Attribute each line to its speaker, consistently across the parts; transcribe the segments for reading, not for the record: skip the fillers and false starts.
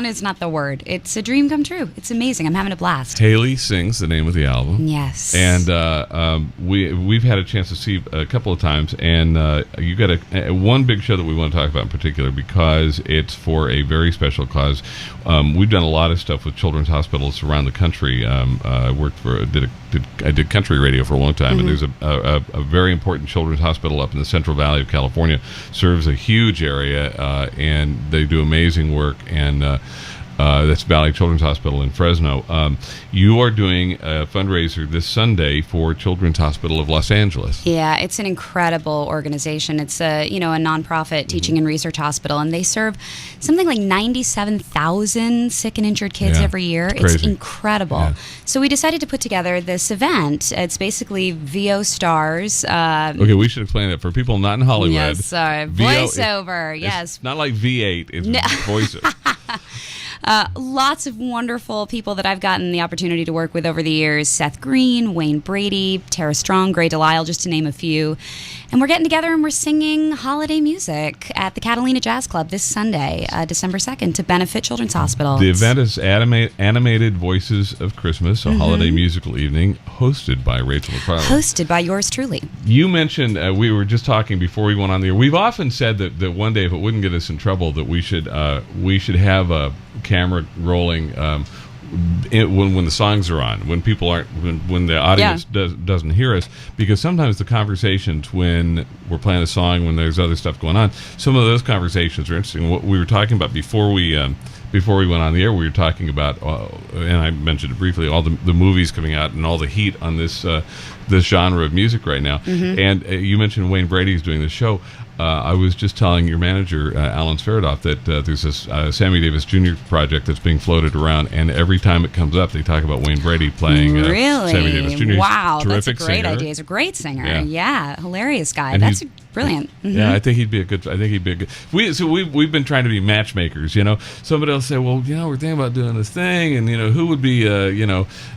Speaker 1: Is not the word. It's a dream come true. It's amazing. I'm having a blast.
Speaker 2: Haley Sings, the name of the album.
Speaker 1: Yes.
Speaker 2: And we've had a chance to see a couple of times, and you got one big show that we want to talk about in particular because it's for a very special cause. We've done a lot of stuff with children's hospitals around the country. I did country radio for a long time, and there's a very important children's hospital up in the Central Valley of California. Serves a huge area, and they do amazing work. And that's Valley Children's Hospital in Fresno. You are doing a fundraiser this Sunday for Children's Hospital of Los Angeles.
Speaker 1: Yeah, it's an incredible organization. It's a nonprofit teaching and research hospital, and they serve something like 97,000 sick and injured kids every year. It's incredible. Yeah. So we decided to put together this event. It's basically VO stars.
Speaker 2: Okay, we should explain that for people not in Hollywood.
Speaker 1: Yes, sorry. Voiceover. Yes,
Speaker 2: it's not like V8. It's voiceover.
Speaker 1: Lots of wonderful people that I've gotten the opportunity to work with over the years. Seth Green, Wayne Brady, Tara Strong, Gray Delisle, just to name a few. And we're getting together and we're singing holiday music at the Catalina Jazz Club this Sunday, December 2nd, to benefit Children's Hospital.
Speaker 2: The event is Animated Voices of Christmas, a holiday musical evening, hosted by Rachael MacFarlane.
Speaker 1: Hosted by yours truly.
Speaker 2: You mentioned, we were just talking before we went on the air, we've often said that one day, if it wouldn't get us in trouble, that we should have a camera rolling when the songs are on, when people aren't, when the audience doesn't hear us, because sometimes the conversations when we're playing a song, when there's other stuff going on, some of those conversations are interesting. What we were talking about before we went on the air, we were talking about, and I mentioned it briefly, all the movies coming out and all the heat on this genre of music right now. And you mentioned Wayne Brady's doing the show. I was just telling your manager, Alan Sverdov, that there's this Sammy Davis Jr. project that's being floated around, and every time it comes up, they talk about Wayne Brady playing Sammy Davis Jr.
Speaker 1: Wow,
Speaker 2: that's
Speaker 1: a great
Speaker 2: singer.
Speaker 1: idea. He's a great singer. Yeah, hilarious guy.
Speaker 2: And
Speaker 1: that's brilliant.
Speaker 2: Yeah, I think he'd be a good. We've been trying to be matchmakers. Somebody else say, well, we're thinking about doing this thing, and who would be,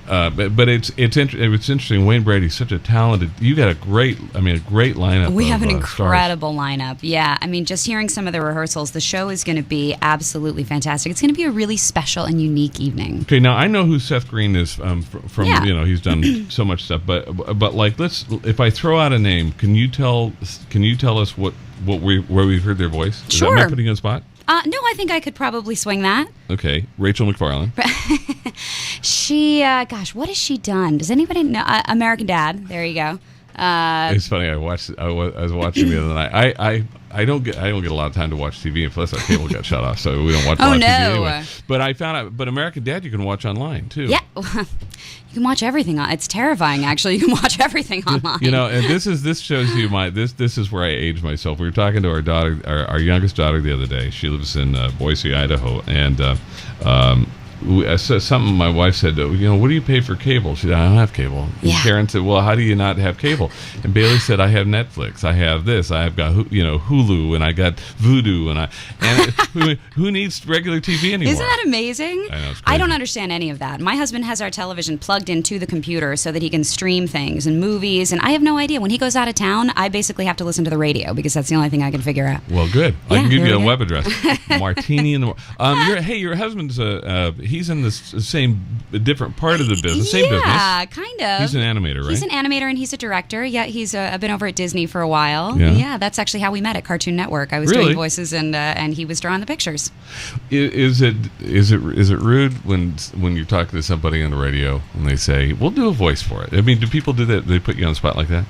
Speaker 2: but it's interesting. Wayne Brady's such a talented. You got a great lineup.
Speaker 1: We have an incredible
Speaker 2: stars.
Speaker 1: lineup. Yeah, just hearing some of the rehearsals, the show is going to be absolutely fantastic. It's going to be a really special and unique evening.
Speaker 2: Okay, now I know who Seth Green is from. He's done so much stuff, but if I throw out a name, can you tell us where we've heard their voice?
Speaker 1: Sure.
Speaker 2: Am I putting you on the spot?
Speaker 1: No, I think I could probably swing that.
Speaker 2: Okay, Rachael MacFarlane.
Speaker 1: She, what has she done? Does anybody know? American Dad. There you go.
Speaker 2: It's funny. I was watching the other night. I don't get a lot of time to watch TV, and plus our cable got shut off, so we don't watch a lot of TV anyway. But I found out, American Dad you can watch online too.
Speaker 1: Yeah, you can watch everything. It's terrifying, actually. You can watch everything online.
Speaker 2: And this shows you this is where I age myself. We were talking to our daughter, our youngest daughter, the other day. She lives in Boise, Idaho, and something my wife said, what do you pay for cable? She said, I don't have cable. And Karen said, well, how do you not have cable? And Bailey said, I have Netflix. I have this. I've got Hulu, and I got Vudu, and who needs regular TV anymore?
Speaker 1: Isn't that amazing?
Speaker 2: I know, it's crazy.
Speaker 1: I don't understand any of that. My husband has our television plugged into the computer so that he can stream things and movies, and I have no idea. When he goes out of town, I basically have to listen to the radio because that's the only thing I can figure out.
Speaker 2: Well, good. I can give you a web address. Martini in the your husband's he's in the different part of the business, same business.
Speaker 1: Yeah, kind of.
Speaker 2: He's an animator, right?
Speaker 1: He's an animator and he's a director. Yeah, he's been over at Disney for a while.
Speaker 2: Yeah,
Speaker 1: that's actually how we met at Cartoon Network. I was doing voices and he was drawing the pictures.
Speaker 2: Is it rude when you're talking to somebody on the radio and they say, "We'll do a voice for it"? Do people do that? They put you on the spot like that?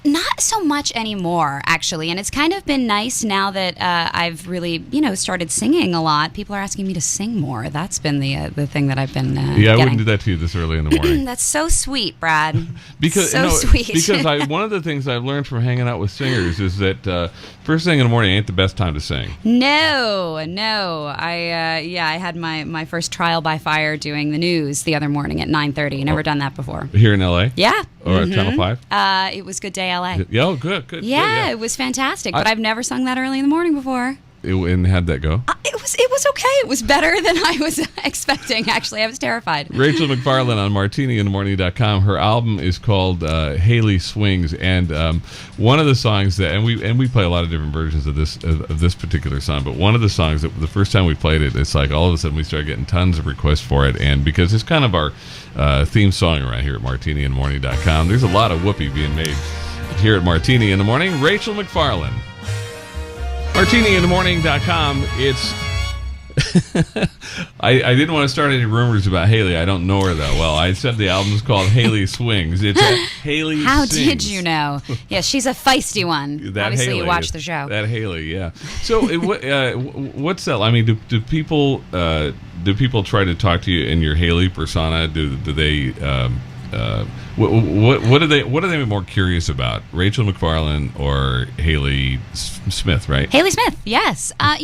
Speaker 1: Not so much anymore, actually. And it's kind of been nice now that I've really, started singing a lot. People are asking me to sing more. That's been the thing that I've been
Speaker 2: I wouldn't do that to you this early in the morning.
Speaker 1: That's so sweet, Brad.
Speaker 2: Sweet. Because one of the things I've learned from hanging out with singers is that first thing in the morning ain't the best time to sing.
Speaker 1: No. I had my first trial by fire doing the news the other morning at 9:30. Never done that before.
Speaker 2: Here in L.A.?
Speaker 1: Yeah.
Speaker 2: Or at Channel 5?
Speaker 1: It was Good Day L.A.
Speaker 2: Yeah, good.
Speaker 1: Yeah, it was fantastic. But I've never sung that early in the morning before.
Speaker 2: And how'd that go?
Speaker 1: It was okay. It was better than I was expecting, actually. I was terrified.
Speaker 2: Rachael MacFarlane on martiniinthemorning.com. Her album is called Haley Swings, and one of the songs that, and we play a lot of different versions of this particular song, but one of the songs that the first time we played it, it's like all of a sudden we started getting tons of requests for it, and because it's kind of our theme song around here at martiniinthemorning.com, there's a lot of whoopee being made here at Martini in the Morning. Rachael MacFarlane. martiniinthemorning.com. It's I didn't want to start any rumors about Haley. I don't know her that well. I said the album's called Haley Swings. It's Haley
Speaker 1: How
Speaker 2: Sings.
Speaker 1: did you know? Yeah, she's a feisty one. Obviously,
Speaker 2: Haley,
Speaker 1: you watched the show.
Speaker 2: That Haley, yeah. So, what's that? I mean, do people try to talk to you in your Haley persona? Do they? What are they more curious about? Rachael MacFarlane or Haley Smith, right?
Speaker 1: Haley Smith, yes. I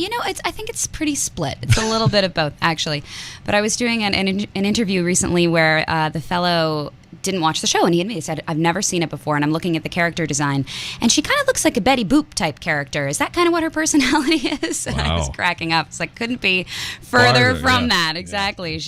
Speaker 1: think it's pretty split. It's a little bit of both, actually. But I was doing an interview recently where the fellow didn't watch the show, and he said, I've never seen it before, and I'm looking at the character design, and she kind of looks like a Betty Boop type character. Is that kind of what her personality is?
Speaker 2: Wow.
Speaker 1: And I was cracking up. It's like, couldn't be further from that.
Speaker 2: Yeah.
Speaker 1: Exactly. Yeah.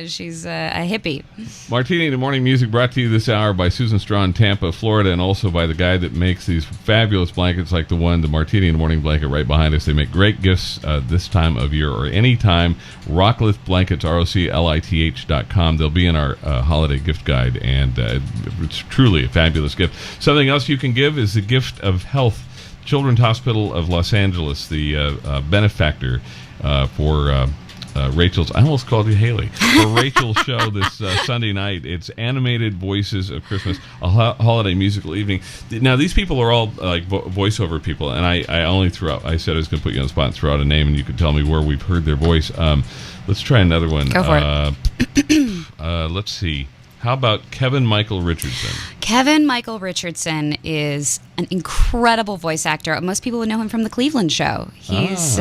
Speaker 1: She's a hippie.
Speaker 2: Martini in the Morning music brought to you this hour by Susan Straw in Tampa, Florida, and also by the guy that makes these fabulous blankets like the one, the Martini in the Morning blanket right behind us. They make great gifts this time of year or any time. Rocklift Blankets, ROCLITH.com. They'll be in our holiday gift guide, and it's truly a fabulous gift. Something else you can give is the gift of health. Children's Hospital of Los Angeles, the benefactor for Rachel's, I almost called you Haley, for Rachel's show this Sunday night. It's Animated Voices of Christmas, a holiday musical evening. Now, these people are all like voiceover people, and I only threw out, I said I was going to put you on the spot and throw out a name, and you could tell me where we've heard their voice. Let's try another one.
Speaker 1: Go for it.
Speaker 2: Let's see. How about Kevin Michael Richardson?
Speaker 1: Kevin Michael Richardson is an incredible voice actor. Most people would know him from the Cleveland Show. He's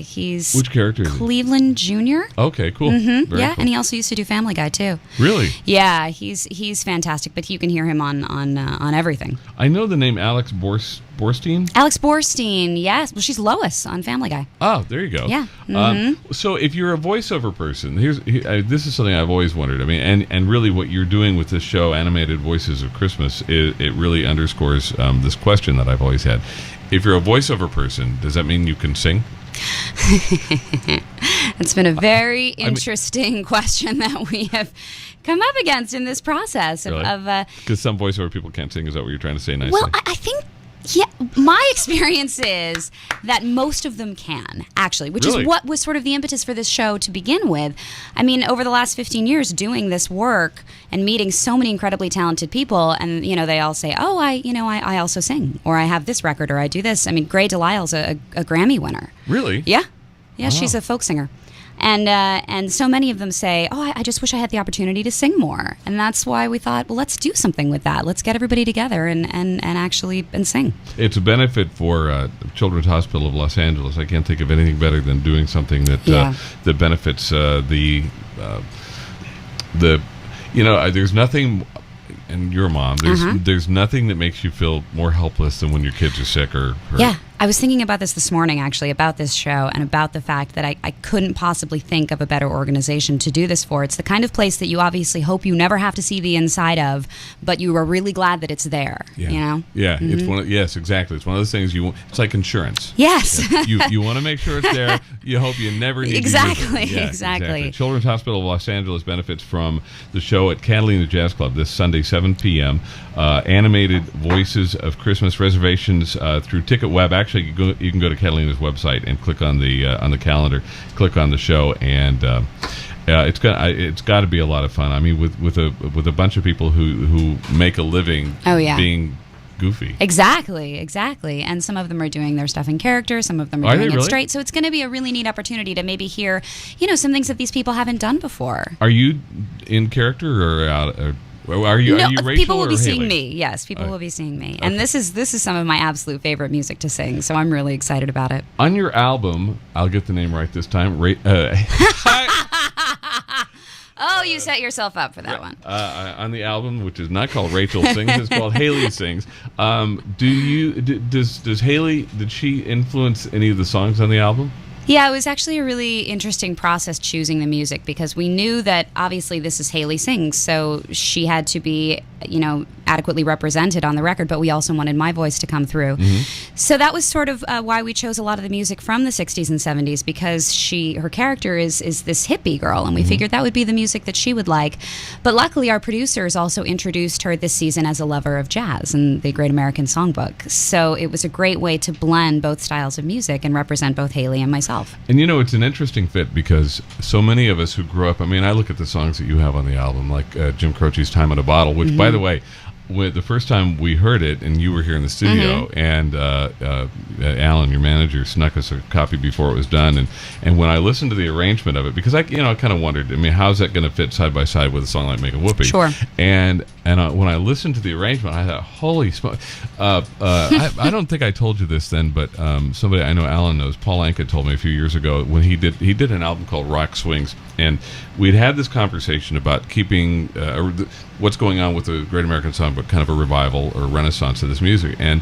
Speaker 1: he's
Speaker 2: which character is he?
Speaker 1: Cleveland Jr.
Speaker 2: Okay, cool.
Speaker 1: Mm-hmm.
Speaker 2: Very
Speaker 1: Yeah,
Speaker 2: cool.
Speaker 1: and he also used to do Family Guy too.
Speaker 2: Really?
Speaker 1: Yeah, he's fantastic. But you can hear him on everything.
Speaker 2: I know the name Alex Borstein.
Speaker 1: Alex Borstein, yes. Well, she's Lois on Family Guy.
Speaker 2: Oh, there you go.
Speaker 1: Yeah. Mm-hmm.
Speaker 2: So if you're a voiceover person, this is something I've always wondered. I mean, and really what you're doing with this show, Animated Voices of Christmas, it really underscores this question that I've always had. If you're a voiceover person, does that mean you can sing?
Speaker 1: It's been a very interesting question that we have come up against in this process
Speaker 2: because some voiceover people can't sing. Is that what you're trying to say nicely?
Speaker 1: Well, I think, yeah, my experience is that most of them can, actually, which
Speaker 2: Really?
Speaker 1: is what was sort of the impetus for this show to begin with. I mean, over the last 15 years doing this work and meeting so many incredibly talented people, and, they all say, oh, I also sing, or I have this record, or I do this. I mean, Gray DeLisle's a Grammy winner.
Speaker 2: Really?
Speaker 1: Yeah. Yeah,
Speaker 2: Wow.
Speaker 1: She's a folk singer. And so many of them say, oh, I just wish I had the opportunity to sing more. And that's why we thought, well, let's do something with that. Let's get everybody together and actually sing.
Speaker 2: It's a benefit for Children's Hospital of Los Angeles. I can't think of anything better than doing something that that benefits there's nothing. And your mom, there's nothing that makes you feel more helpless than when your kids are sick or hurt.
Speaker 1: Yeah. I was thinking about this morning, actually, about this show and about the fact that I couldn't possibly think of a better organization to do this for. It's the kind of place that you obviously hope you never have to see the inside of, but you are really glad that it's there,
Speaker 2: Yeah.
Speaker 1: you know?
Speaker 2: Yeah, it's yes, exactly. It's one of those things it's like insurance.
Speaker 1: Yes.
Speaker 2: You want to make sure it's there. You hope you never need to use it. Yeah,
Speaker 1: Exactly.
Speaker 2: Children's Hospital of Los Angeles benefits from the show at Catalina Jazz Club this Sunday, 7 p.m. Animated Voices of Christmas reservations through TicketWeb. Actually, you can go to Catalina's website and click on the calendar, click on the show, and it's got to be a lot of fun. I mean, with a bunch of people who make a living being goofy.
Speaker 1: Exactly. And some of them are doing their stuff in character. Some of them are doing it
Speaker 2: really?
Speaker 1: straight. So it's going to be a really neat opportunity to maybe hear, some things that these people haven't done before.
Speaker 2: Are you in character or out? Are you Rachel
Speaker 1: people will
Speaker 2: or
Speaker 1: be
Speaker 2: Haley?
Speaker 1: seeing me. Yes, people will be seeing me. And this is some of my absolute favorite music to sing, so I'm really excited about it.
Speaker 2: On your album, I'll get the name right this time.
Speaker 1: Oh, you set yourself up for that one.
Speaker 2: On the album, which is not called Rachel Sings, it's called Haley Sings. Does Haley, did she influence any of the songs on the album?
Speaker 1: Yeah, it was actually a really interesting process choosing the music because we knew that obviously this is Haley Sings, so she had to be, adequately represented on the record, but we also wanted my voice to come through. Mm-hmm. So that was sort of why we chose a lot of the music from the 60s and 70s because her character is this hippie girl, and we figured that would be the music that she would like. But luckily, our producers also introduced her this season as a lover of jazz and the Great American Songbook. So it was a great way to blend both styles of music and represent both Haley and myself.
Speaker 2: And it's an interesting fit because so many of us who grew up, I look at the songs that you have on the album, like Jim Croce's Time in a Bottle, which, by the way, the first time we heard it, and you were here in the studio, and Alan, your manager, snuck us a copy before it was done, and when I listened to the arrangement of it, because I kind of wondered, how's that going to fit side by side with a song like Make a Whoopee?
Speaker 1: Sure.
Speaker 2: And when I listened to the arrangement, I thought, holy smoke! I don't think I told you this then, but somebody I know, Alan knows, Paul Anka told me a few years ago when he did an album called Rock Swings, and we'd had this conversation about keeping what's going on with the Great American Songbook, kind of a revival or renaissance of this music. And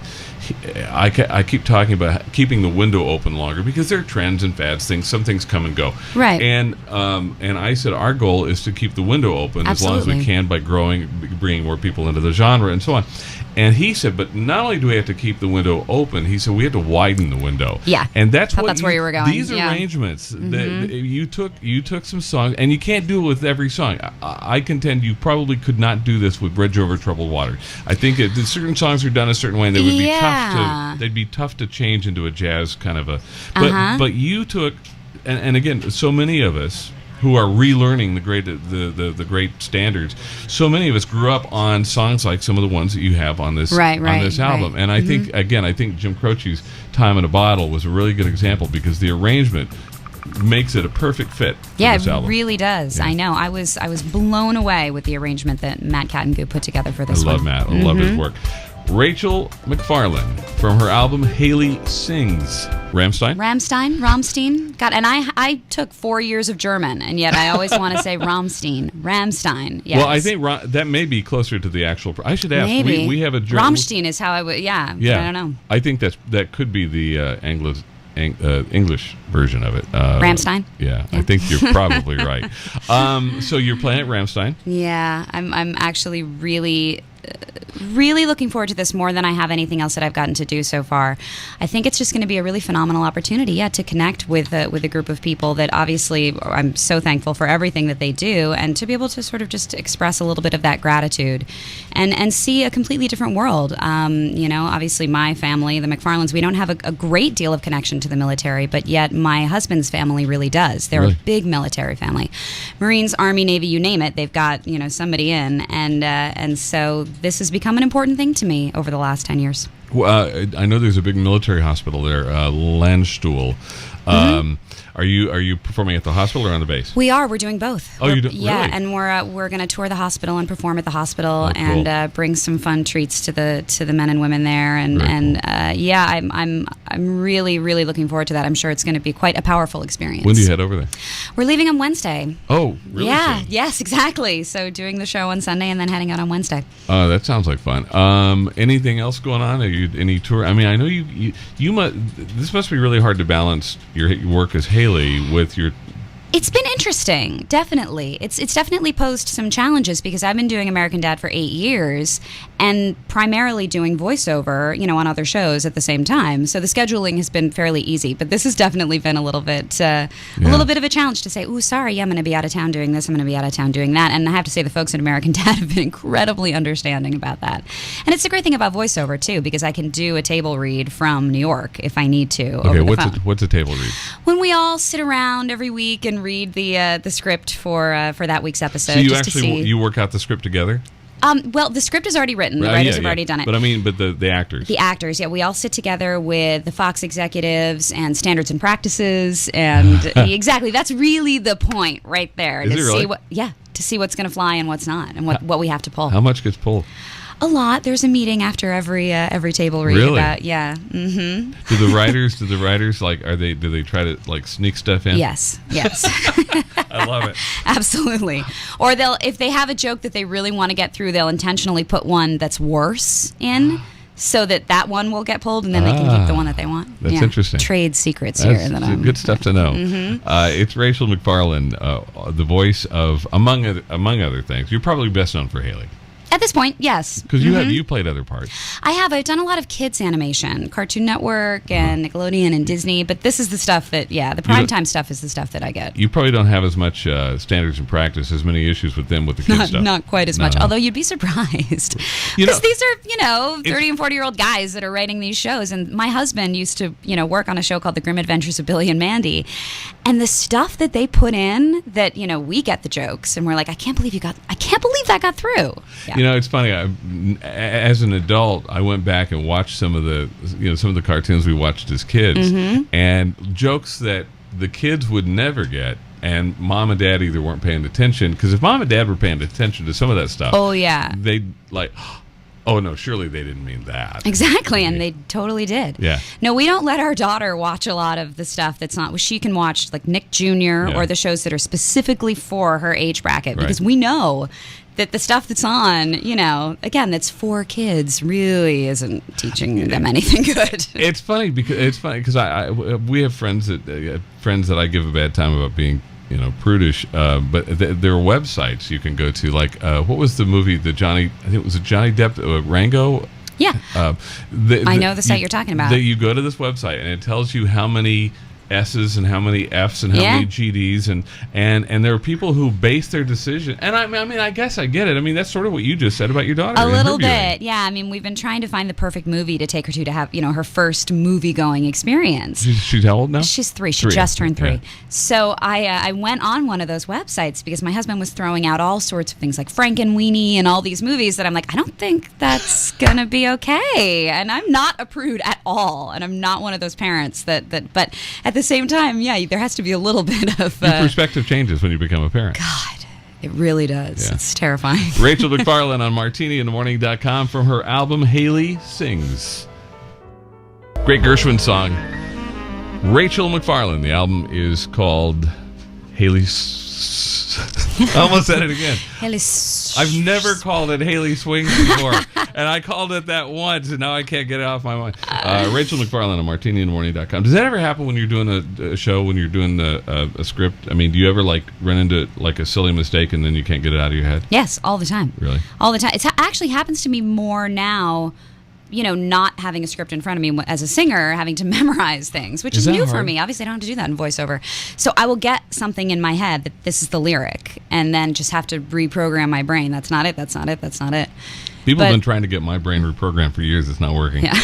Speaker 2: I keep talking about keeping the window open longer because there are trends and fads, some things come and go.
Speaker 1: Right.
Speaker 2: And I said our goal is to keep the window open as long as we can by bringing more people into the genre and so on. And he said, but not only do we have to keep the window open, he said we have to widen the window.
Speaker 1: Yeah,
Speaker 2: and that's
Speaker 1: where you were going.
Speaker 2: These arrangements that you took some songs, and you can't do it with every song. I contend you probably could not do this with Bridge Over Troubled Water. I think certain songs are done a certain way, and they would be tough to. They'd be tough to change into a jazz kind of a. But you took, and again, so many of us who are relearning the great standards. So many of us grew up on songs like some of the ones that you have on this this album. And I think Jim Croce's Time in a Bottle was a really good example because the arrangement makes it a perfect fit for this album.
Speaker 1: It really does. Yeah. I know. I was blown away with the arrangement that Matt Cattengoo put together for this one.
Speaker 2: I love Matt. I love his work. Rachael MacFarlane from her album Haley Sings.
Speaker 1: Rammstein. God, and I took 4 years of German, and yet I always want to say Rammstein. Yes.
Speaker 2: Well, I think that may be closer to the actual. I should ask.
Speaker 1: Maybe.
Speaker 2: We have a German.
Speaker 1: Rammstein is how I would. Yeah. I don't know.
Speaker 2: I think that could be the English version of it.
Speaker 1: Rammstein?
Speaker 2: Yeah, I think you're probably right. So you're playing at Rammstein?
Speaker 1: Yeah, I'm actually really looking forward to this more than I have anything else that I've gotten to do so far. I think it's just going to be a really phenomenal opportunity, to connect with a group of people that obviously I'm so thankful for everything that they do, and to be able to sort of just express a little bit of that gratitude and see a completely different world. Obviously my family, the MacFarlanes, we don't have a great deal of connection to the military, but yet my husband's family really does. They're a big military family. Marines, Army, Navy, you name it, they've got somebody in, and so this has become an important thing to me over the last 10 years.
Speaker 2: Well, I know there's a big military hospital there, Landstuhl. Are you performing at the hospital or on the base?
Speaker 1: We are. We're doing both.
Speaker 2: Oh, you do?
Speaker 1: Yeah,
Speaker 2: really?
Speaker 1: And we're going to tour the hospital and perform at the hospital,
Speaker 2: cool.
Speaker 1: and bring some fun treats to the men and women there. And cool. I'm really looking forward to that. I'm sure it's going to be quite a powerful experience.
Speaker 2: When do you head over there?
Speaker 1: We're leaving on Wednesday.
Speaker 2: Oh, really?
Speaker 1: Yeah.
Speaker 2: soon?
Speaker 1: Yes, exactly. So doing the show on Sunday and then heading out on Wednesday.
Speaker 2: Oh, that sounds like fun. Anything else going on? Are you any tour? I know you must. This must be really hard to balance your work as Haley with your.
Speaker 1: It's been interesting, definitely. It's definitely posed some challenges because I've been doing American Dad for 8 years and primarily doing voiceover, on other shows at the same time. So the scheduling has been fairly easy, but this has definitely been a little bit of a challenge to say, "Ooh, sorry, I'm going to be out of town doing this. I'm going to be out of town doing that." And I have to say, the folks at American Dad have been incredibly understanding about that. And it's a great thing about voiceover too, because I can do a table read from New York if I need to.
Speaker 2: Okay, what's a table read?
Speaker 1: When we all sit around every week and read the script for that week's episode.
Speaker 2: So you work out the script together?
Speaker 1: Well, the script is already written. The writers have already done it.
Speaker 2: But the actors.
Speaker 1: The actors, yeah. We all sit together with the Fox executives and standards and practices, and exactly. That's really the point right there.
Speaker 2: Is it really?
Speaker 1: To see what's going to fly and what's not, and what we have to pull.
Speaker 2: How much gets pulled?
Speaker 1: A lot. There's a meeting after every table read.
Speaker 2: Really?
Speaker 1: About, yeah. Mm-hmm.
Speaker 2: Do the writers like do they try to like sneak stuff in?
Speaker 1: Yes.
Speaker 2: I love it.
Speaker 1: Absolutely. Or if they have a joke that they really want to get through, they'll intentionally put one that's worse in, so that one will get pulled, and then they can keep the one that they want.
Speaker 2: That's interesting.
Speaker 1: Trade secrets
Speaker 2: That's
Speaker 1: here.
Speaker 2: good stuff to know. It's Rachael MacFarlane, the voice of among other things. You're probably best known for Haley.
Speaker 1: At this point, yes.
Speaker 2: Because you played other parts.
Speaker 1: I've done a lot of kids animation, Cartoon Network and Nickelodeon and Disney, but this is the stuff that, the primetime stuff is the stuff that I get.
Speaker 2: You probably don't have as much standards and practice, as many issues with them with the kids stuff.
Speaker 1: Not quite as much, although you'd be surprised. Because these are, 30 and 40-year-old guys that are writing these shows, and my husband used to, work on a show called The Grim Adventures of Billy and Mandy, and the stuff that they put in that, we get the jokes, and we're like, I can't believe that got through. Yeah.
Speaker 2: It's funny. As an adult, I went back and watched some of the cartoons we watched as kids, and jokes that the kids would never get, and mom and dad either weren't paying attention. Because if mom and dad were paying attention to some of that stuff, they'd like, oh no, surely they didn't mean that.
Speaker 1: Exactly, and they totally did.
Speaker 2: Yeah.
Speaker 1: No, we don't let our daughter watch a lot of the stuff that's not. She can watch like Nick Jr. or the shows that are specifically for her age bracket, because we know that the stuff that's on, again, that's for kids, really isn't teaching them anything good.
Speaker 2: It's funny because we have friends that I give a bad time about being prudish, but there are websites you can go to, like what was the movie, I think it was a Johnny Depp, Rango.
Speaker 1: Yeah, I know the site you're talking about.
Speaker 2: That you go to this website and it tells you how many S's and how many F's and how many GDs, and there are people who base their decision. And I mean, I guess I get it. I mean, that's sort of what you just said about your daughter.
Speaker 1: A little bit, yeah. I mean, we've been trying to find the perfect movie to take her to have, her first movie-going experience.
Speaker 2: She's how old now?
Speaker 1: She's 3. She just turned 3. Yeah. So I went on one of those websites because my husband was throwing out all sorts of things like Frankenweenie and all these movies that I'm like, I don't think that's going to be okay. And I'm not a prude at all. And I'm not one of those parents that but at the same time, there has to be a little bit of...
Speaker 2: Your perspective changes when you become a parent.
Speaker 1: God, it really does. Yeah. It's terrifying.
Speaker 2: Rachael MacFarlane on MartiniInTheMorning.com from her album Haley Sings. Great Gershwin song. Rachael MacFarlane. The album is called Haley... I almost said it again. I've never called it Haley Swings before, and I called it that once, and now I can't get it off my mind. Rachael MacFarlane on MartiniInTheMorning.com. Does that ever happen when you're doing a show, when you're doing a script? I mean, do you ever like run into like a silly mistake and then you can't get it out of your head?
Speaker 1: Yes, all the time.
Speaker 2: Really?
Speaker 1: All the time. It actually happens to me more now, not having a script in front of me as a singer, having to memorize things, which is new for me. Obviously, I don't have to do that in voiceover. So I will get something in my head that this is the lyric, and then just have to reprogram my brain. That's not it. That's not it. That's not it.
Speaker 2: People have been trying to get my brain reprogrammed for years. It's not working.
Speaker 1: Yeah.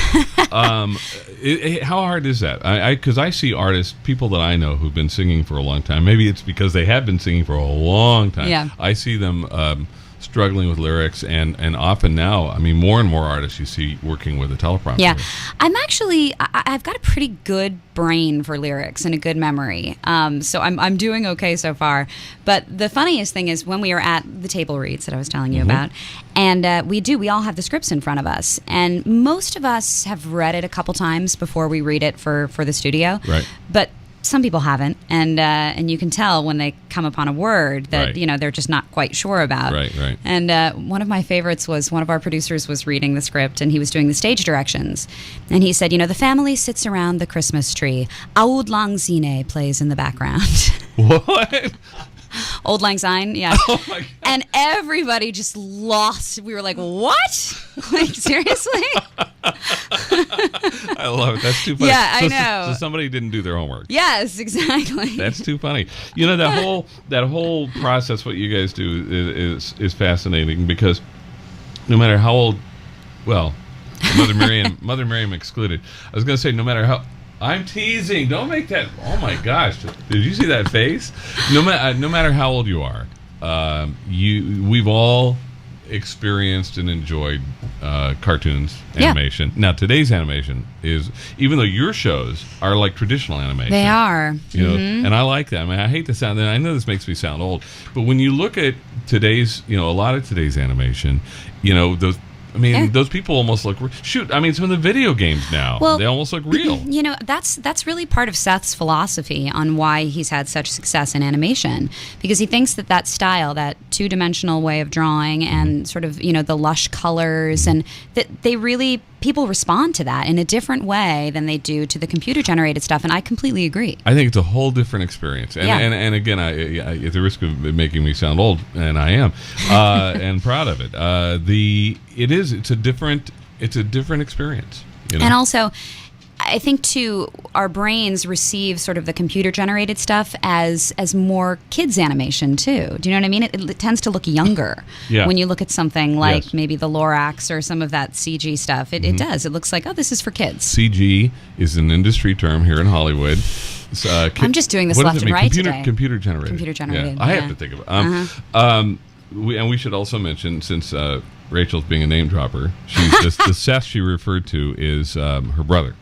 Speaker 2: How hard is that? Because I see artists, people that I know who've been singing for a long time. Maybe it's because they have been singing for a long time.
Speaker 1: Yeah.
Speaker 2: I see them struggling with lyrics, and often now, I mean, more and more artists you see working with a teleprompter.
Speaker 1: Yeah, I've got a pretty good brain for lyrics and a good memory, so I'm doing okay so far. But the funniest thing is when we are at the table reads that I was telling you about, and we all have the scripts in front of us, and most of us have read it a couple times before we read it for the studio.
Speaker 2: Right.
Speaker 1: But some people haven't, and you can tell when they come upon a word that they're just not quite sure about.
Speaker 2: Right.
Speaker 1: And one of my favorites was one of our producers was reading the script, and he was doing the stage directions, and he said, the family sits around the Christmas tree. Auld Lang Syne plays in the background.
Speaker 2: What?
Speaker 1: Old Lang Syne, yeah.
Speaker 2: Oh my God.
Speaker 1: And everybody just lost. We were like, what? Like, seriously?
Speaker 2: I love it. That's too funny.
Speaker 1: Yeah, I know.
Speaker 2: So somebody didn't do their homework.
Speaker 1: Yes, exactly.
Speaker 2: That's too funny. That whole process, what you guys do is fascinating, because no matter how old, well, Mother Miriam excluded. I was going to say, no matter how. I'm teasing. Don't make that. Oh my gosh! Did you see that face? No matter how old you are, we've all experienced and enjoyed cartoons, animation. Yeah. Now today's animation is, even though your shows are like traditional animation,
Speaker 1: they are.
Speaker 2: And I like that. I mean, I hate to sound. And I know this makes me sound old, but when you look at today's, a lot of today's animation, those. I mean,
Speaker 1: Yeah.
Speaker 2: those people almost look. Shoot, I mean, some of the video games now,
Speaker 1: Well,
Speaker 2: they almost look real.
Speaker 1: You know, that's really part of Seth's philosophy on why he's had such success in animation, because he thinks that style, that two-dimensional way of drawing and sort of, you know, the lush colors, and that they really, people respond to that in a different way than they do to the computer-generated stuff, and I completely agree.
Speaker 2: I think it's a whole different experience, and
Speaker 1: Yeah.
Speaker 2: and again, I at the risk of making me sound old, and I am, and proud of it. It's a different experience, you know?
Speaker 1: And also, I think too, our brains receive sort of the computer-generated stuff as more kids' animation too. Do you know what I mean? It tends to look younger
Speaker 2: Yeah.
Speaker 1: when you look at something like
Speaker 2: Yes.
Speaker 1: maybe the Lorax or some of that CG stuff. It does. It looks like, oh, this is for kids.
Speaker 2: CG is an industry term here in Hollywood.
Speaker 1: I'm just doing this
Speaker 2: what does
Speaker 1: left
Speaker 2: it
Speaker 1: and
Speaker 2: mean?
Speaker 1: right today.
Speaker 2: Computer generated.
Speaker 1: Computer generated,
Speaker 2: Yeah. I have
Speaker 1: yeah.
Speaker 2: to think of it. We should also mention, since Rachel's being a name dropper, the Seth she referred to is her brother.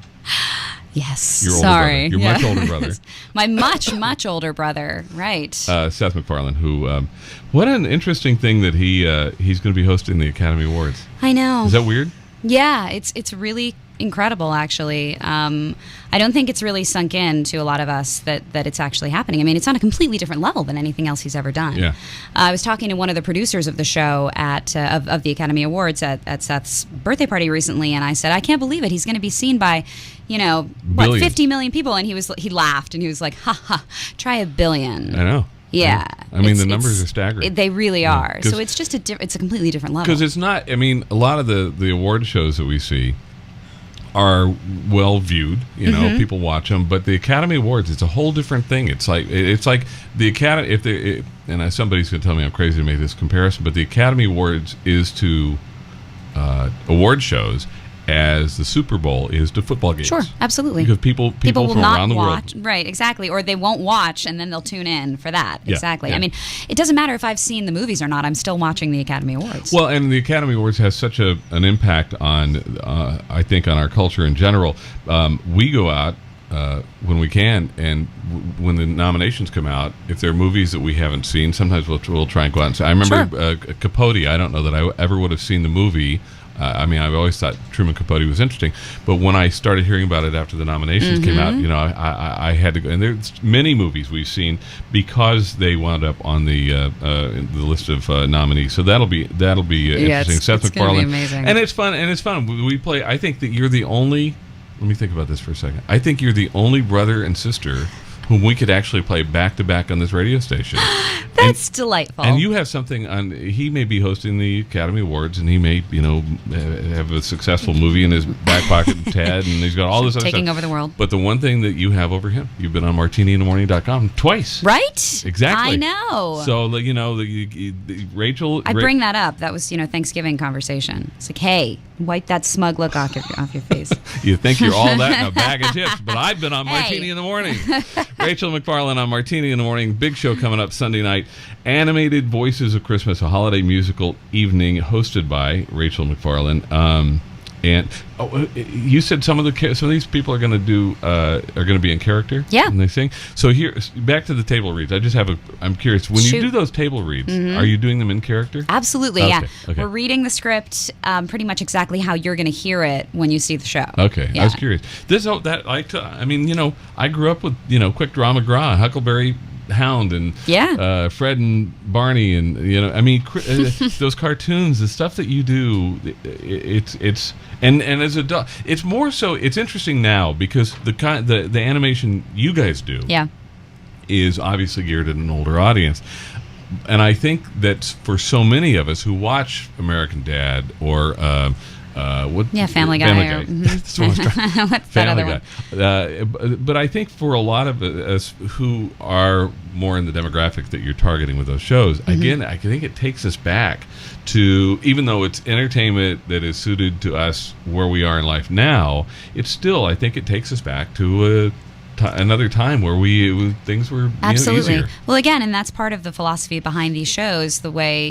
Speaker 1: Yes.
Speaker 2: Your older
Speaker 1: Sorry.
Speaker 2: brother. Your much older brother.
Speaker 1: My much older brother. Right.
Speaker 2: Seth MacFarlane, who, what an interesting thing that he's going to be hosting the Academy Awards.
Speaker 1: I know.
Speaker 2: Is that weird?
Speaker 1: Yeah, it's really incredible, actually. I don't think it's really sunk in to a lot of us that it's actually happening. I mean, it's on a completely different level than anything else he's ever done.
Speaker 2: Yeah.
Speaker 1: I was talking to one of the producers of the show of the Academy Awards at Seth's birthday party recently, and I said, I can't believe it. He's going to be seen by, you know,
Speaker 2: Billions.
Speaker 1: 50 million people, and he laughed and he was like, ha ha, try 1 billion.
Speaker 2: I know.
Speaker 1: Yeah.
Speaker 2: I mean, the numbers are staggering.
Speaker 1: They really
Speaker 2: Yeah.
Speaker 1: are. So it's just it's a completely different level.
Speaker 2: Because it's not, I mean, a lot of the award shows that we see are well viewed, you know, people watch them, but the Academy Awards, it's a whole different thing. It's like the Academy, somebody's going to tell me I'm crazy to make this comparison, but the Academy Awards is to award shows as the Super Bowl is to football games.
Speaker 1: Sure, absolutely.
Speaker 2: Because people
Speaker 1: will
Speaker 2: from
Speaker 1: not
Speaker 2: around the
Speaker 1: watch,
Speaker 2: world.
Speaker 1: right? Exactly, or they won't watch, and then they'll tune in for that.
Speaker 2: Yeah,
Speaker 1: Exactly.
Speaker 2: yeah.
Speaker 1: I mean, it doesn't matter if I've seen the movies or not. I'm still watching the Academy Awards.
Speaker 2: Well, and the Academy Awards has such an impact on, I think, on our culture in general. We go out when we can, and when the nominations come out, if there are movies that we haven't seen, sometimes we'll try and go out and see. I remember Capote. I don't know that I ever would have seen the movie. I mean, I've always thought Truman Capote was interesting, but when I started hearing about it after the nominations came out, you know, I had to go. And there's many movies we've seen because they wound up on the list of nominees. So that'll be interesting. Seth
Speaker 1: it's gonna be
Speaker 2: MacFarlane,
Speaker 1: amazing.
Speaker 2: and it's fun. We play. I think that you're the only. Let me think about this for a second. I think you're the only brother and sister whom we could actually play back to back on this radio station.
Speaker 1: That's delightful.
Speaker 2: And you have something on. He may be hosting the Academy Awards, and he may, you know, have a successful movie in his back pocket, Ted, and he's got all this other
Speaker 1: taking
Speaker 2: stuff.
Speaker 1: over the world.
Speaker 2: But the one thing that you have over him, you've been on MartiniInTheMorning.com twice.
Speaker 1: Right?
Speaker 2: Exactly.
Speaker 1: I know.
Speaker 2: So, you know, Rachel.
Speaker 1: I bring that up. That was, you know, Thanksgiving conversation. It's like, hey, wipe that smug look off your face.
Speaker 2: You think you're all that in a bag of chips, but I've been on
Speaker 1: Hey.
Speaker 2: Martini in the Morning. Rachel MacFarlane on Martini in the Morning. Big show coming up Sunday night. Animated Voices of Christmas, a holiday musical evening hosted by Rachael MacFarlane. And you said some of these people are going to be in character.
Speaker 1: Yeah.
Speaker 2: And they sing. So here, back to the table reads. I'm curious. When you
Speaker 1: Shoot.
Speaker 2: do those table reads, are you doing them in character?
Speaker 1: Absolutely,
Speaker 2: Okay,
Speaker 1: yeah.
Speaker 2: okay.
Speaker 1: We're reading the script pretty much exactly how you're going to hear it when you see the show.
Speaker 2: Okay,
Speaker 1: Yeah.
Speaker 2: I was curious. I mean, you know, I grew up with, you know, Quick Draw McGraw, Huckleberry Hound, and Fred and Barney, and, you know, I mean, those cartoons, the stuff that you do, it's and as a adult, it's more so. It's interesting now because the animation you guys do, is obviously geared at an older audience. And I think that for so many of us who watch American Dad or
Speaker 1: Family Guy.
Speaker 2: That's what I was trying-
Speaker 1: What's that
Speaker 2: Family
Speaker 1: other
Speaker 2: Guy.
Speaker 1: one?
Speaker 2: But I think for a lot of us who are more in the demographic that you're targeting with those shows, again, I think it takes us back to, even though it's entertainment that is suited to us where we are in life now, it's still, I think it takes us back to a another time where things were
Speaker 1: Absolutely.
Speaker 2: easier.
Speaker 1: Well, again, and that's part of the philosophy behind these shows, the way,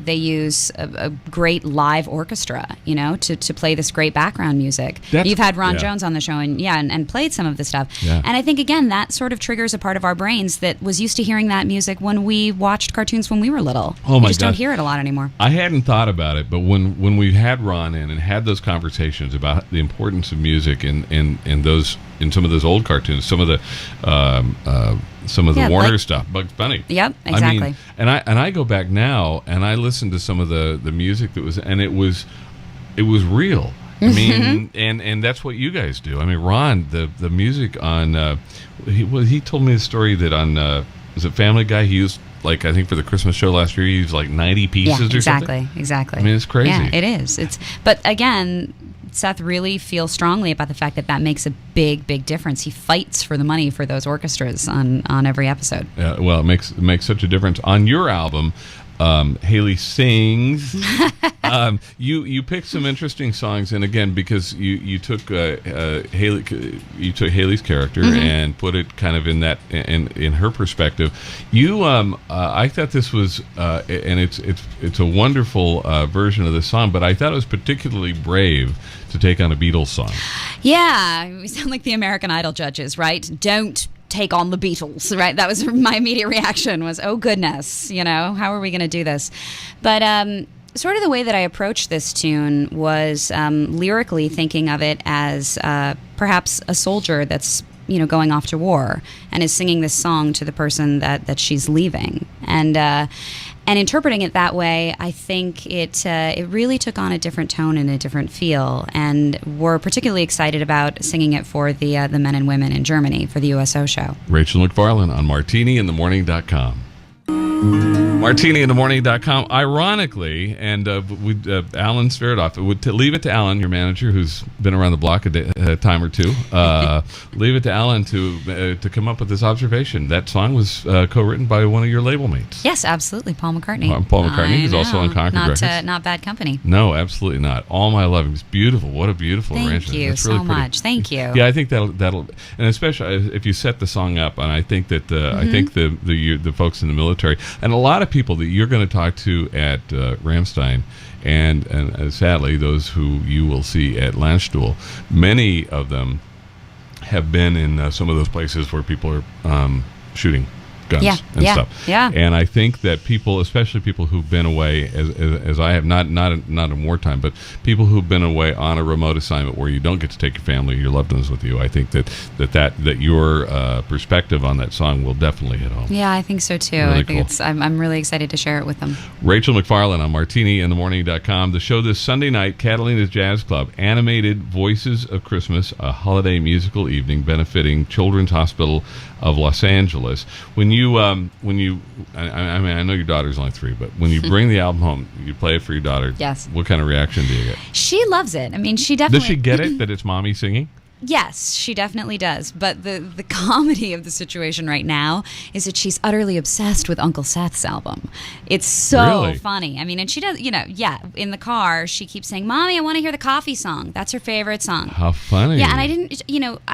Speaker 1: they use a great live orchestra, to play this great background music. You've had Ron Jones on the show and played some of the stuff.
Speaker 2: Yeah.
Speaker 1: And I think, again, that sort of triggers a part of our brains that was used to hearing that music when we watched cartoons when we were little.
Speaker 2: Oh, my
Speaker 1: We just
Speaker 2: God.
Speaker 1: don't hear it a lot anymore.
Speaker 2: I hadn't thought about it, but when we had Ron in and had those conversations about the importance of music in some of those old cartoons, some of the Warner stuff, Bugs Bunny.
Speaker 1: Yep, exactly.
Speaker 2: I mean, and I go back now and I listen to some of the music that was, and it was real. I mean, and that's what you guys do. I mean, Ron, the music on he told me the story that on was it Family Guy, he used, like, I think for the Christmas show last year, he used like 90 pieces or something.
Speaker 1: Exactly.
Speaker 2: I mean, it's crazy.
Speaker 1: Yeah, it is. But again, Seth really feels strongly about the fact that makes a big, big difference. He fights for the money for those orchestras on every episode.
Speaker 2: Yeah, well, it makes such a difference. On your album, Haley Sings, you picked some interesting songs, and again, because you took Haley's character and put it kind of in that in her perspective. I thought this was and it's a wonderful version of this song, but I thought it was particularly brave to take on a Beatles song.
Speaker 1: Yeah, we sound like the American Idol judges, right? Don't take on the Beatles, right? That was my immediate reaction was, oh goodness, how are we going to do this? But sort of the way that I approached this tune was lyrically thinking of it as perhaps a soldier that's going off to war and is singing this song to the person that she's leaving, and interpreting it that way, I think it really took on a different tone and a different feel, and we're particularly excited about singing it for the men and women in Germany for the USO show.
Speaker 2: Rachael MacFarlane on MartiniInTheMorning.com. MartiniInTheMorning.com. Ironically, and Alan Sverdov, leave it to Alan, your manager, who's been around the block a time or two. Leave it to Alan to come up with this observation. That song was co-written by one of your label mates.
Speaker 1: Yes, absolutely, Paul McCartney.
Speaker 2: Paul McCartney, who's also on Concord Records.
Speaker 1: Not bad company.
Speaker 2: No, absolutely not. All My Love. It's beautiful. What a beautiful arrangement.
Speaker 1: Thank you
Speaker 2: That's really
Speaker 1: so
Speaker 2: pretty.
Speaker 1: much. Thank you.
Speaker 2: Yeah, I think that'll, and especially if you set the song up, and I think that I think the folks in the military and a lot of people that you're going to talk to at Ramstein, and sadly those who you will see at Landstuhl, many of them have been in some of those places where people are shooting guns and stuff.
Speaker 1: Yeah.
Speaker 2: And I think that people, especially people who've been away, as I have, not in wartime, but people who've been away on a remote assignment where you don't get to take your family, your loved ones with you, I think that your perspective on that song will definitely hit home.
Speaker 1: Yeah, I think so too.
Speaker 2: Really
Speaker 1: I think
Speaker 2: cool.
Speaker 1: I'm really excited to share it with them.
Speaker 2: Rachael MacFarlane on MartiniInTheMorning.com. The show this Sunday night, Catalina's Jazz Club, animated Voices of Christmas, a holiday musical evening benefiting Children's Hospital of Los Angeles. When you I mean, I know your daughter's only 3, but when you bring the album home, you play it for your daughter.
Speaker 1: Yes.
Speaker 2: What kind of reaction do you get?
Speaker 1: She loves it. I mean, she definitely.
Speaker 2: Does she get it that it's mommy singing?
Speaker 1: Yes, she definitely does. But the comedy of the situation right now is that she's utterly obsessed with Uncle Seth's album. It's so funny. I mean, and she does, in the car, she keeps saying, Mommy, I want to hear the coffee song. That's her favorite song.
Speaker 2: How funny.
Speaker 1: Yeah, and I didn't,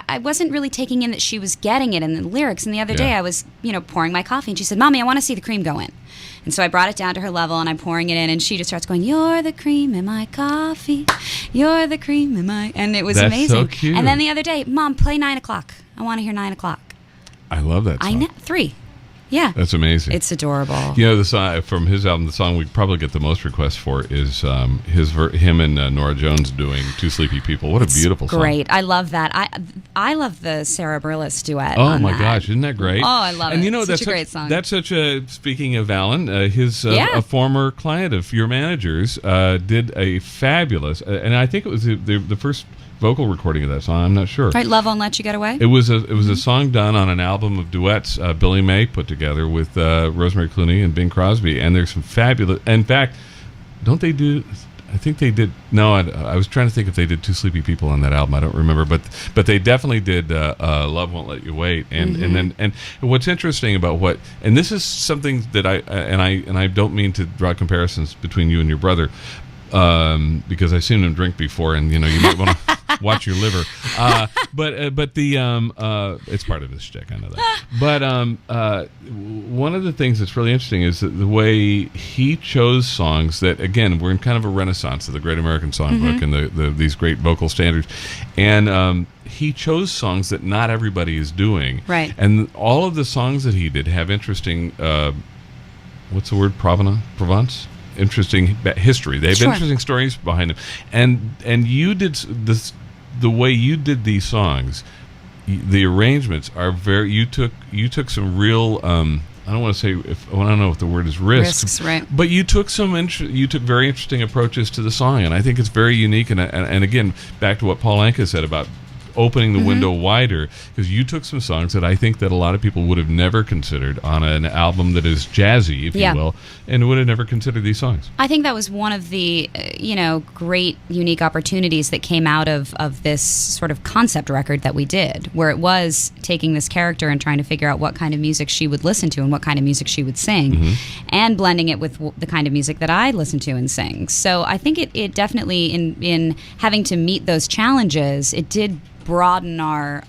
Speaker 1: I wasn't really taking in that she was getting it in the lyrics. And the other day I was, pouring my coffee and she said, Mommy, I want to see the cream go in. And so I brought it down to her level and I'm pouring it in and she just starts going, you're the cream in my coffee. You're the cream in my... And it was amazing.
Speaker 2: That's so cute.
Speaker 1: And then the other day, Mom, play 9 o'clock. I want to hear 9 o'clock.
Speaker 2: I love that song.
Speaker 1: 3. Yeah.
Speaker 2: That's amazing.
Speaker 1: It's adorable.
Speaker 2: The song from his album, the song we probably get the most requests for is him and Nora Jones doing Two Sleepy People. What a beautiful song.
Speaker 1: Great. I love that. I love the Sarah Bareilles duet.
Speaker 2: Oh my gosh, isn't that great?
Speaker 1: Oh, I love it.
Speaker 2: And
Speaker 1: that's such a great song.
Speaker 2: That's such a, speaking of Alan, a former client of your manager's did a fabulous, and I think it was the first vocal recording of that song. I'm not sure.
Speaker 1: Right, Love Won't Let You Get Away?
Speaker 2: It was a song done on an album of duets Billy May put together with Rosemary Clooney and Bing Crosby, and there's some fabulous. In fact, don't they do? I think they did. No, I was trying to think if they did Two Sleepy People on that album. I don't remember, but they definitely did Love Won't Let You Wait. And what's interesting about and this is something that I don't mean to draw comparisons between you and your brother. because I've seen him drink before, and you might want to watch your liver. But it's part of his shtick. I know that. But one of the things that's really interesting is that the way he chose songs that, again, we're in kind of a renaissance of the Great American Songbook and these great vocal standards, and he chose songs that not everybody is doing.
Speaker 1: Right.
Speaker 2: And all of the songs that he did have interesting, what's the word, Provence? Interesting history. They have interesting stories behind them. And you did this, the way you did these songs, the arrangements are very, you took some real, I don't want to say, I don't know if the word is risks,
Speaker 1: right?
Speaker 2: But you took very interesting approaches to the song, and I think it's very unique. And again, back to what Paul Anka said about opening the window wider, because you took some songs that I think that a lot of people would have never considered on an album that is jazzy, if you will, and would have never considered these songs.
Speaker 1: I think that was one of the great unique opportunities that came out of this sort of concept record that we did, where it was taking this character and trying to figure out what kind of music she would listen to and what kind of music she would sing, and blending it with the kind of music that I listen to and sing. So I think it definitely, in having to meet those challenges, it did broaden our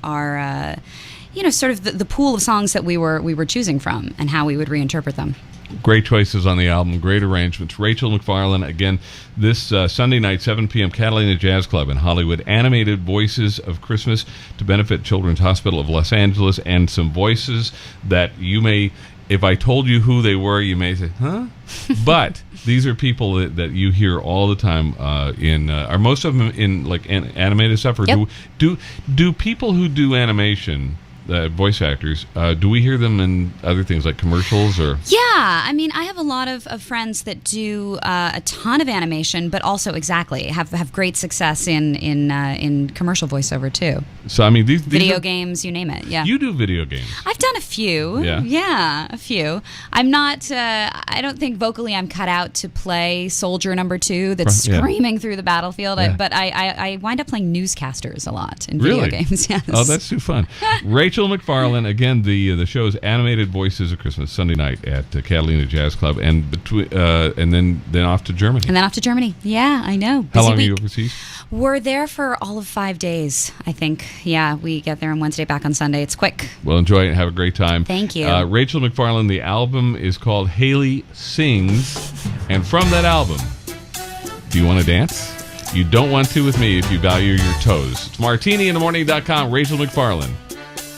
Speaker 1: sort of the pool of songs that we were choosing from and how we would reinterpret them.
Speaker 2: Great choices on the album, great arrangements. Rachael MacFarlane, again, this Sunday night, 7 p.m., Catalina Jazz Club in Hollywood. Animated Voices of Christmas to benefit Children's Hospital of Los Angeles, and some voices that you may, if I told you who they were, you may say, huh? But these are people that you hear all the time are most of them in like animated stuff? Or do people who do animation, voice actors, do we hear them in other things like commercials or?
Speaker 1: Yeah, I mean, I have a lot of friends that do a ton of animation, but also have great success in commercial voiceover too.
Speaker 2: So I mean, these
Speaker 1: video games, you name it. Yeah,
Speaker 2: you do video games.
Speaker 1: I've done a few. Yeah, a few. I'm not. I don't think vocally I'm cut out to play Soldier Number 2 that's screaming through the battlefield. But I wind up playing newscasters a lot in video games. Yes.
Speaker 2: Oh, that's too fun. Rachael MacFarlane, again, the show is Animated Voices of Christmas, Sunday night at Catalina Jazz Club, and then off to Germany.
Speaker 1: And then off to Germany. Yeah, I know.
Speaker 2: How long are you overseas?
Speaker 1: We're there for all of 5 days, I think. Yeah, we get there on Wednesday, back on Sunday. It's quick.
Speaker 2: Well, enjoy it and have a great time.
Speaker 1: Thank you.
Speaker 2: Rachael MacFarlane, the album is called Haley Sings, and from that album, do you want to dance? You don't want to with me if you value your toes. It's martiniinthemorning.com, Rachael MacFarlane.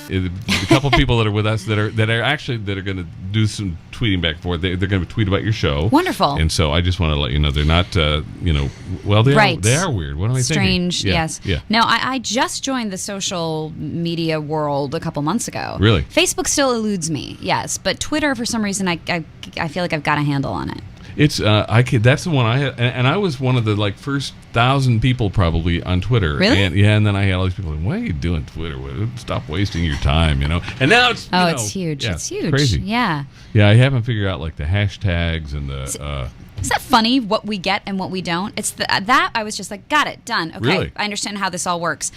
Speaker 2: A couple people that are with us that are going to do some tweeting back and forth. They're going to tweet about your show.
Speaker 1: Wonderful.
Speaker 2: And so I just want to let you know they're not, well, they are weird. What am I thinking?
Speaker 1: Strange, yes. Yeah. No, I just joined the social media world a couple months ago.
Speaker 2: Really?
Speaker 1: Facebook still eludes me, yes. But Twitter, for some reason, I feel like I've got a handle on it.
Speaker 2: It's that's the one I had, and I was one of the first 1,000 people probably on Twitter.
Speaker 1: Really?
Speaker 2: And then I had all these people like, "Why are you doing Twitter? Stop wasting your time," And now it's
Speaker 1: it's huge.
Speaker 2: Yeah,
Speaker 1: it's huge.
Speaker 2: Crazy.
Speaker 1: Yeah.
Speaker 2: Yeah, I haven't figured out the hashtags and the.
Speaker 1: Is that funny? What we get and what we don't. It's that I was just like, got it, done. Okay,
Speaker 2: really?
Speaker 1: I understand how this all works.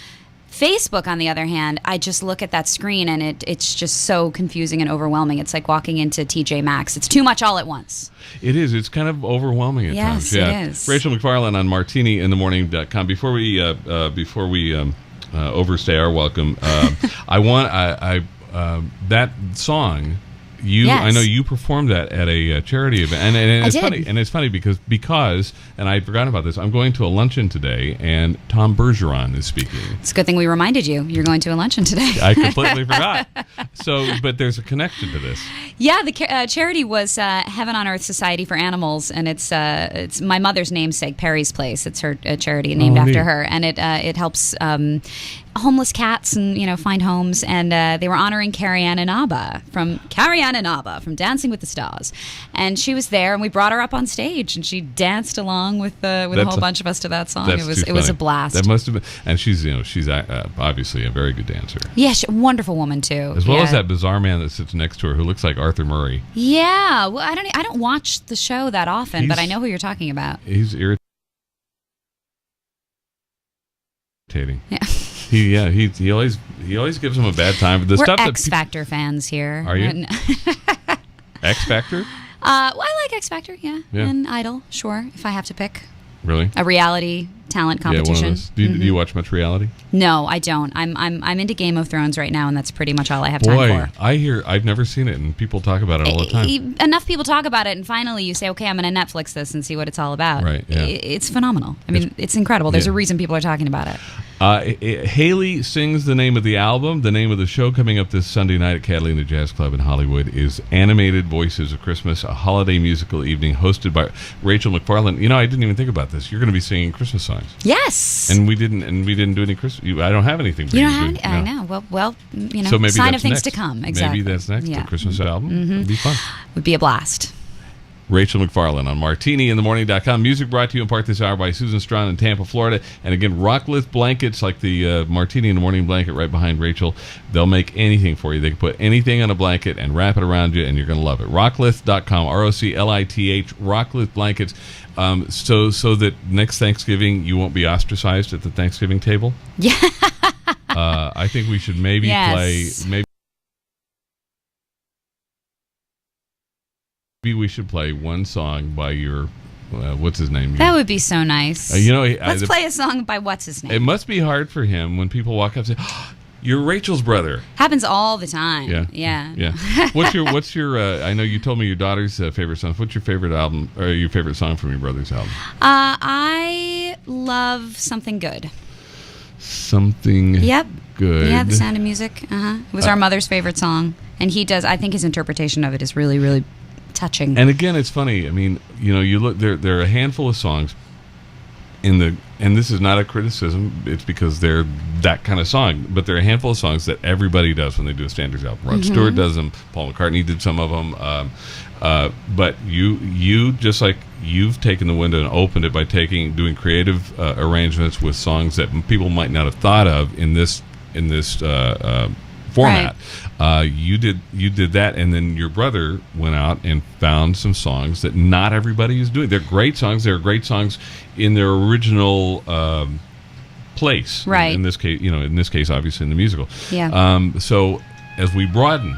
Speaker 1: Facebook, on the other hand, I just look at that screen and it's just so confusing and overwhelming. It's like walking into TJ Maxx. It's too much all at once.
Speaker 2: It is. It's kind of overwhelming at times.
Speaker 1: Yes, it is.
Speaker 2: Rachael MacFarlane on martiniinthemorning.com. Before we overstay our welcome, that song. I know you performed that at a charity event, and it's funny. And it's funny because and I forgot about this. I'm going to a luncheon today, and Tom Bergeron is speaking.
Speaker 1: It's a good thing we reminded you. You're going to a luncheon today.
Speaker 2: I completely forgot. So, but there's a connection to this.
Speaker 1: Yeah, the charity was Heaven on Earth Society for Animals, and it's my mother's namesake, Perry's Place. It's her charity named after her, and it helps. Homeless cats and find homes, and they were honoring Carrie Ann Inaba from Dancing with the Stars, and she was there, and we brought her up on stage, and she danced along with a whole bunch of us to that song. It was a blast.
Speaker 2: That must have been, and she's obviously a very good dancer.
Speaker 1: Yeah, a wonderful woman too.
Speaker 2: As well as that bizarre man that sits next to her who looks like Arthur Murray.
Speaker 1: Yeah, well, I don't watch the show that often, but I know who you're talking about.
Speaker 2: He's irritating.
Speaker 1: Yeah.
Speaker 2: He always gives him a bad time.
Speaker 1: We're X Factor fans here.
Speaker 2: Are you? X Factor?
Speaker 1: Well, I like X Factor, yeah. And Idol, sure, if I have to pick.
Speaker 2: Really?
Speaker 1: A reality talent
Speaker 2: Yeah, one of
Speaker 1: competition.
Speaker 2: those. Do you watch much reality?
Speaker 1: No, I don't. I'm into Game of Thrones right now, and that's pretty much all I have time for.
Speaker 2: I've never seen it, and people talk about it all the time.
Speaker 1: Enough people talk about it, and finally you say, okay, I'm going to Netflix this and see what it's all about.
Speaker 2: Right, yeah.
Speaker 1: It's phenomenal. I mean, it's incredible. There's a reason people are talking about it.
Speaker 2: Haley sings the name of the album. The name of the show coming up this Sunday night at Catalina Jazz Club in Hollywood is Animated Voices of Christmas, a holiday musical evening hosted by Rachael MacFarlane. You know, I didn't even think about this. You're going to be singing Christmas songs.
Speaker 1: Yes.
Speaker 2: And we didn't do any Christmas. I don't have anything for you.
Speaker 1: You don't have any? I know. Well, you know,
Speaker 2: so maybe
Speaker 1: sign
Speaker 2: that's
Speaker 1: of things
Speaker 2: next.
Speaker 1: to come. Exactly.
Speaker 2: Maybe that's next.
Speaker 1: Yeah.
Speaker 2: The Christmas album. It'd be fun.
Speaker 1: Would be a blast.
Speaker 2: Rachael MacFarlane on MartiniInTheMorning.com. Music brought to you in part this hour by Susan Strawn in Tampa, Florida. And again, Rocklift blankets, like the Martini in the Morning blanket right behind Rachel. They'll make anything for you. They can put anything on a blanket and wrap it around you, and you're going to love it. Rocklift.com, ROCLITH, Rocklift blankets. So that next Thanksgiving you won't be ostracized at the Thanksgiving table.
Speaker 1: Yeah.
Speaker 2: I think we should maybe play. Maybe we should play one song by your, what's his name?
Speaker 1: That would be so nice. Let's play a song by what's his name.
Speaker 2: It must be hard for him when people walk up and say, oh, "You're Rachel's brother."
Speaker 1: Happens all the time.
Speaker 2: Yeah. What's your? I know you told me your daughter's favorite song. What's your favorite album or your favorite song from your brother's album?
Speaker 1: I love Something Good.
Speaker 2: Something.
Speaker 1: Yep.
Speaker 2: Good.
Speaker 1: Yeah, The Sound of Music. It was our mother's favorite song, and he does. I think his interpretation of it is really, really touching.
Speaker 2: And again, it's funny. I mean, you look there are a handful of songs and this is not a criticism. It's because they're that kind of song. But there are a handful of songs that everybody does when they do a standards album. Rod Stewart does them. Paul McCartney did some of them. But you just like you've taken the window and opened it by doing creative arrangements with songs that people might not have thought of in this format. Right. You did that, and then your brother went out and found some songs that not everybody is doing. They're great songs. They're great songs in their original place.
Speaker 1: Right.
Speaker 2: In this case, obviously in the musical.
Speaker 1: Yeah.
Speaker 2: So as we broaden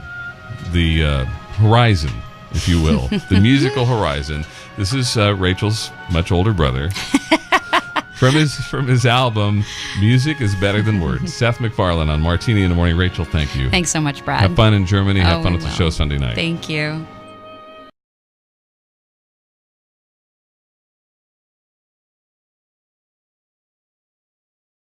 Speaker 2: the horizon, if you will, the musical horizon, this is Rachel's much older brother. From his album, Music is Better Than Words. Seth MacFarlane on Martini in the Morning. Rachel, thank you.
Speaker 1: Thanks so much, Brad.
Speaker 2: Have fun in Germany. Have fun at the show Sunday night.
Speaker 1: Thank you.